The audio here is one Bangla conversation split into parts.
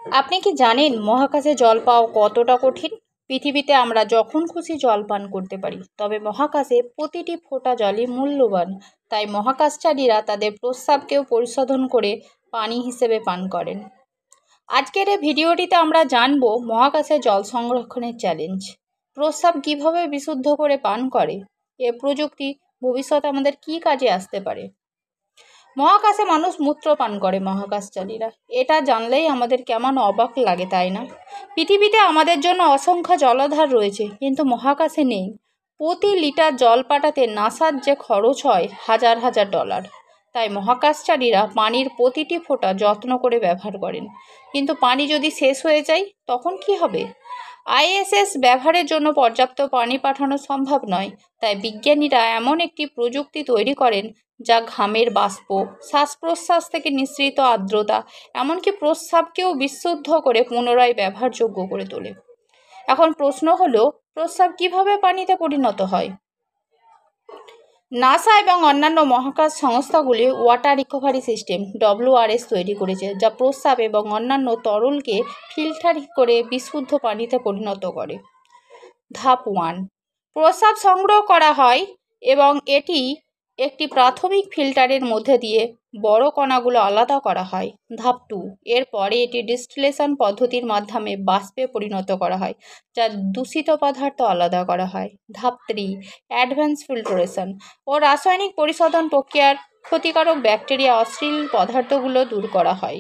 আপনি কি জানেন মহাকাশে জল পাওয়া কতটা কঠিন? পৃথিবীতে আমরা যখন খুশি জল পান করতে পারি, তবে মহাকাশে প্রতিটি ফোঁটা জলই মূল্যবান। তাই মহাকাশচারীরা তাদের প্রস্রাবকেও পরিশোধন করে পানি হিসেবে পান করেন। আজকের এই ভিডিওটিতে আমরা জানব মহাকাশে জল সংরক্ষণের চ্যালেঞ্জ, প্রস্রাব কিভাবে বিশুদ্ধ করে পান করে, এ প্রযুক্তি ভবিষ্যতে আমাদের কী কাজে আসতে পারে। মহাকাশে মানুষ মূত্র পান করে মহাকাশচারীরা, এটা জানলেই আমাদের কেমন অবাক লাগে, তাই না? পৃথিবীতে আমাদের জন্য অসংখ্য জলাধার রয়েছে, কিন্তু মহাকাশে নেই। প্রতি লিটার জল পাঠাতে নাসার যে খরচ হয় হাজার হাজার ডলার। তাই মহাকাশচারীরা পানির প্রতিটি ফোঁটা যত্ন করে ব্যবহার করেন। কিন্তু পানি যদি শেষ হয়ে যায় তখন কি হবে? আইএসএস ব্যবহারের জন্য পর্যাপ্ত পানি পাঠানো সম্ভব নয়। তাই বিজ্ঞানীরা এমন একটি প্রযুক্তি তৈরি করেন যা ঘামের বাষ্প, শ্বাস প্রশ্বাস থেকে নিঃসৃত আর্দ্রতা, এমনকি প্রস্রাবকেও বিশুদ্ধ করে পুনরায় ব্যবহারযোগ্য করে তোলে। এখন প্রশ্ন হলো, প্রস্রাব কিভাবে পানিতে পরিণত হয়? নাসা এবং অন্যান্য মহাকাশ সংস্থাগুলি ওয়াটার রিকভারি সিস্টেম WRS তৈরি করেছে, যা প্রস্রাব এবং অন্যান্য তরলকে ফিল্টার করে বিশুদ্ধ পানিতে পরিণত করে। ধাপ 1, প্রস্রাব সংগ্রহ করা হয় এবং এটি একটি প্রাথমিক ফিল্টারের মধ্যে দিয়ে বড় কণাগুলো আলাদা করা হয়। ধাপ 2, এরপরে এটি ডিস্টিলেশন পদ্ধতির মাধ্যমে বাষ্পে পরিণত করা হয়, যা দূষিত পদার্থ আলাদা করা হয়। ধাপ 3, অ্যাডভান্স ফিল্ট্রেশন ও রাসায়নিক পরিশোধন প্রক্রিয়ার ক্ষতিকারক ব্যাকটেরিয়া অশ্লীল পদার্থগুলো দূর করা হয়।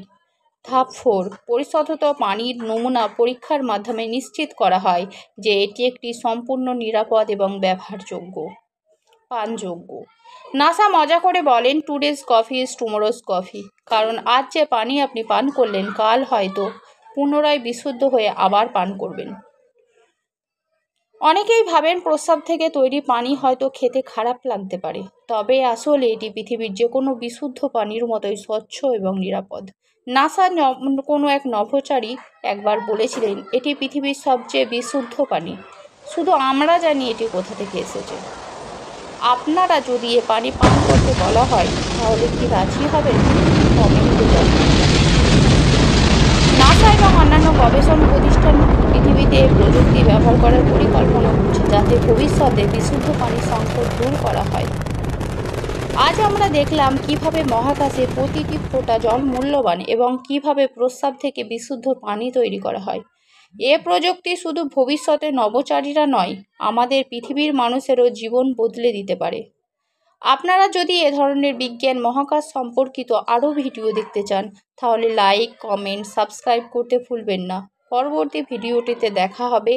ধাপ 4, পরিশোধিত পানির নমুনা পরীক্ষার মাধ্যমে নিশ্চিত করা হয় যে এটি একটি সম্পূর্ণ নিরাপদ এবং ব্যবহারযোগ্য পানযোগ্য। নাসা মজা করে বলেন, today's coffee is tomorrow's coffee, কারণ আজ যে পানি আপনি পান করলেন কাল হয়তো পুনরায় বিশুদ্ধ হয়ে আবার পান করবেন। অনেকেই ভাবেন প্রস্রাব থেকে তৈরি পানি হয়তো খেতে খারাপ লাগতে পারে, তবে আসলে এটি পৃথিবীর যে কোনো বিশুদ্ধ পানির মতোই স্বচ্ছ এবং নিরাপদ। নাসার কোনো এক নভোচারী একবার বলেছিলেন, এটি পৃথিবীর সবচেয়ে বিশুদ্ধ পানি, শুধু আমরা জানি এটি কোথা থেকে এসেছে। আপনারা যদি এ পানি পান করতে বলা হয় তাহলে কি রাজি হবেন? কমেন্টে জানান। নাসা এবং অন্যান্য গবেষণা প্রতিষ্ঠান পৃথিবীতে প্রযুক্তি ব্যবহার করার পরিকল্পনা করছে, যাতে ভবিষ্যতে বিশুদ্ধ পানির সংকট দূর করা হয়। আজ আমরা দেখলাম কিভাবে মহাকাশে প্রতিটি ফোঁটা জল মূল্যবান এবং কিভাবে প্রস্রাব থেকে বিশুদ্ধ পানি তৈরি করা হয়। এ প্রযুক্তি শুধু ভবিষ্যতে নভোচারীরা নয়, আমাদের পৃথিবীর মানুষেরও জীবন বদলে দিতে পারে। আপনারা যদি এ ধরনের বিজ্ঞান মহাকাশ সম্পর্কিত আরও ভিডিও দেখতে চান, তাহলে লাইক, কমেন্ট, সাবস্ক্রাইব করতে ভুলবেন না। পরবর্তী ভিডিওটিতে দেখা হবে।